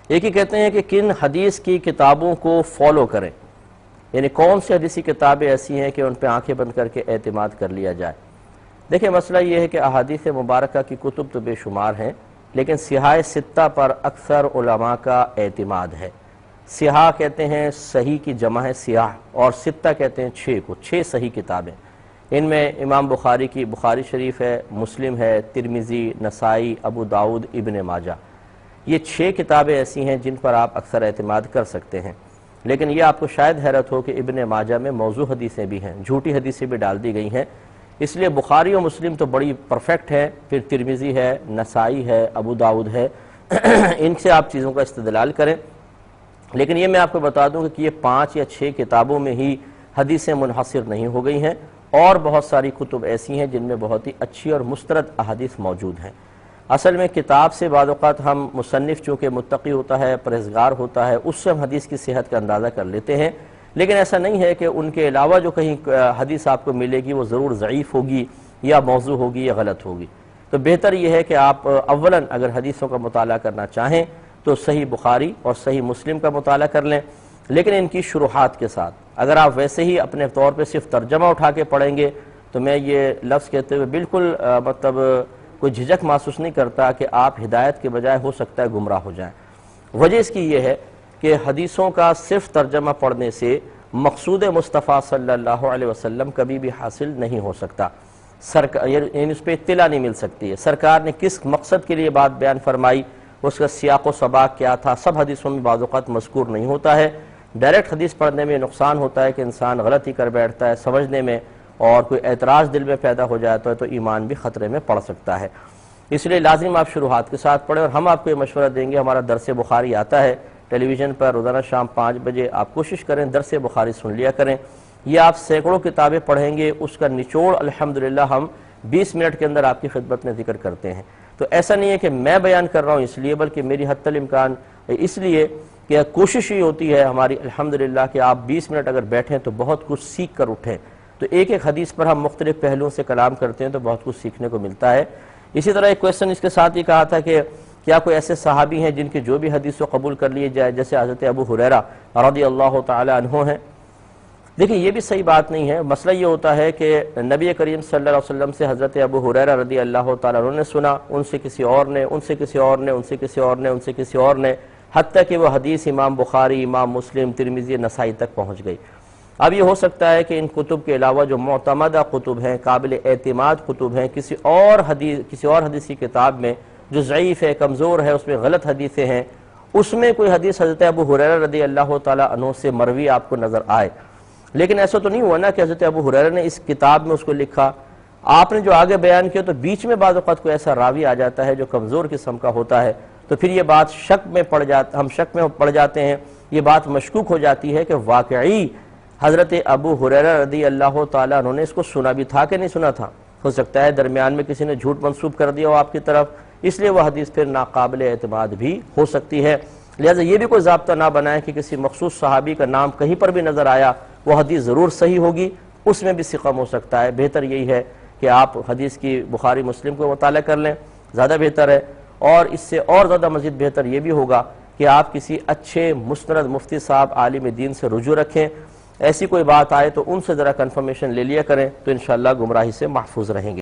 ایک ہی کہتے ہیں کہ کن حدیث کی کتابوں کو فالو کریں، یعنی کون سی حدیثی کتابیں ایسی ہیں کہ ان پہ آنکھیں بند کر کے اعتماد کر لیا جائے۔ دیکھیں مسئلہ یہ ہے کہ احادیث مبارکہ کی کتب تو بے شمار ہیں، لیکن صحاح ستہ پر اکثر علماء کا اعتماد ہے۔ صحاح کہتے ہیں صحیح کی جمع ہے صحاح، اور ستہ کہتے ہیں 6 کو، 6 صحیح کتابیں۔ ان میں امام بخاری کی بخاری شریف ہے، مسلم ہے، ترمذی، نسائی، ابو داؤد، ابن ماجہ۔ یہ 6 کتابیں ایسی ہیں جن پر آپ اکثر اعتماد کر سکتے ہیں، لیکن یہ آپ کو شاید حیرت ہو کہ ابن ماجہ میں موضوع حدیثیں بھی ہیں، جھوٹی حدیثیں بھی ڈال دی گئی ہیں، اس لیے بخاری و مسلم تو بڑی پرفیکٹ ہے، پھر ترمذی ہے، نسائی ہے، ابو داؤد ہے، ان سے آپ چیزوں کا استدلال کریں۔ لیکن یہ میں آپ کو بتا دوں کہ یہ 5 یا 6 کتابوں میں ہی حدیثیں منحصر نہیں ہو گئی ہیں، اور بہت ساری کتب ایسی ہیں جن میں بہت ہی اچھی اور مسترد احادیث موجود ہیں۔ اصل میں کتاب سے بعض اوقات ہم مصنف چونکہ متقی ہوتا ہے، پرہیزگار ہوتا ہے، اس سے ہم حدیث کی صحت کا اندازہ کر لیتے ہیں، لیکن ایسا نہیں ہے کہ ان کے علاوہ جو کہیں حدیث آپ کو ملے گی وہ ضرور ضعیف ہوگی یا موضوع ہوگی یا غلط ہوگی۔ تو بہتر یہ ہے کہ آپ اولاً اگر حدیثوں کا مطالعہ کرنا چاہیں تو صحیح بخاری اور صحیح مسلم کا مطالعہ کر لیں، لیکن ان کی شروحات کے ساتھ۔ اگر آپ ویسے ہی اپنے طور پہ صرف ترجمہ اٹھا کے پڑھیں گے تو میں یہ لفظ کہتے ہوئے بالکل کوئی جھجک محسوس نہیں کرتا کہ آپ ہدایت کے بجائے ہو سکتا ہے گمراہ ہو جائیں۔ وجہ اس کی یہ ہے کہ حدیثوں کا صرف ترجمہ پڑھنے سے مقصود مصطفیٰ صلی اللہ علیہ وسلم کبھی بھی حاصل نہیں ہو سکتا، یعنی اس پہ اطلاع نہیں مل سکتی ہے۔ سرکار نے کس مقصد کے لیے بات بیان فرمائی، اس کا سیاق و سباق کیا تھا، سب حدیثوں میں بعض اوقات مذکور نہیں ہوتا ہے۔ ڈائریکٹ حدیث پڑھنے میں نقصان ہوتا ہے کہ انسان غلطی کر بیٹھتا ہے سمجھنے میں، اور کوئی اعتراض دل میں پیدا ہو جاتا ہے تو ایمان بھی خطرے میں پڑ سکتا ہے۔ اس لیے لازم آپ شروحات کے ساتھ پڑھیں، اور ہم آپ کو یہ مشورہ دیں گے، ہمارا درس بخاری آتا ہے ٹیلی ویژن پر روزانہ شام 5 بجے، آپ کوشش کریں درس بخاری سن لیا کریں۔ یہ آپ سینکڑوں کتابیں پڑھیں گے، اس کا نچوڑ الحمدللہ ہم 20 منٹ کے اندر آپ کی خدمت میں ذکر کرتے ہیں۔ تو ایسا نہیں ہے کہ میں بیان کر رہا ہوں اس لیے، بلکہ میری حتی الامکان اس لیے کہ کوشش ہی ہوتی ہے ہماری الحمدللہ کہ آپ 20 منٹ اگر بیٹھیں تو بہت کچھ سیکھ کر اٹھیں۔ تو ایک ایک حدیث پر ہم مختلف پہلوؤں سے کلام کرتے ہیں تو بہت کچھ سیکھنے کو ملتا ہے۔ اسی طرح ایک کویسچن اس کے ساتھ ہی کہا تھا کہ کیا کوئی ایسے صحابی ہیں جن کی جو بھی حدیث کو قبول کر لیے جائے، جیسے حضرت ابو ہریرہ رضی اللہ تعالی عنہ ہیں؟ دیکھیں یہ بھی صحیح بات نہیں ہے۔ مسئلہ یہ ہوتا ہے کہ نبی کریم صلی اللہ علیہ وسلم سے حضرت ابو ہریرہ رضی اللہ تعالیٰ عنہ نے سنا، ان سے کسی اور نے، ان سے کسی اور نے، ان سے کسی اور نے، ان سے کسی اور نے، حتیٰ کہ وہ حدیث امام بخاری، امام مسلم، ترمذی، نسائی تک پہنچ گئی۔ اب یہ ہو سکتا ہے کہ ان کتب کے علاوہ جو معتمدہ کتب ہیں، قابل اعتماد کتب ہیں، کسی اور حدیثی کتاب میں جو ضعیف ہے، کمزور ہے، اس میں غلط حدیثیں ہیں، اس میں کوئی حدیث حضرت ابو ہریرہ رضی اللہ تعالیٰ عنہ سے مروی آپ کو نظر آئے۔ لیکن ایسا تو نہیں ہوا نا کہ حضرت ابو ہریرہ نے اس کتاب میں اس کو لکھا، آپ نے جو آگے بیان کیا تو بیچ میں بعض اوقات کوئی ایسا راوی آ جاتا ہے جو کمزور قسم کا ہوتا ہے، تو پھر یہ بات ہم شک میں پڑ جاتے ہیں، یہ بات مشکوک ہو جاتی ہے کہ واقعی حضرت ابو ہریرہ رضی اللہ تعالیٰ عنہ نے اس کو سنا بھی تھا کہ نہیں سنا تھا۔ ہو سکتا ہے درمیان میں کسی نے جھوٹ منسوب کر دیا ہو آپ کی طرف، اس لیے وہ حدیث پھر ناقابل اعتماد بھی ہو سکتی ہے۔ لہٰذا یہ بھی کوئی ضابطہ نہ بنائیں کہ کسی مخصوص صحابی کا نام کہیں پر بھی نظر آیا وہ حدیث ضرور صحیح ہوگی، اس میں بھی سقم ہو سکتا ہے۔ بہتر یہی ہے کہ آپ حدیث کی بخاری مسلم کو مطالعہ کر لیں، زیادہ بہتر ہے۔ اور اس سے اور زیادہ مزید بہتر یہ بھی ہوگا کہ آپ کسی اچھے مستند مفتی صاحب عالم دین سے رجوع رکھیں، ایسی کوئی بات آئے تو ان سے ذرا کنفرمیشن لے لیا کریں، تو انشاءاللہ گمراہی سے محفوظ رہیں گے۔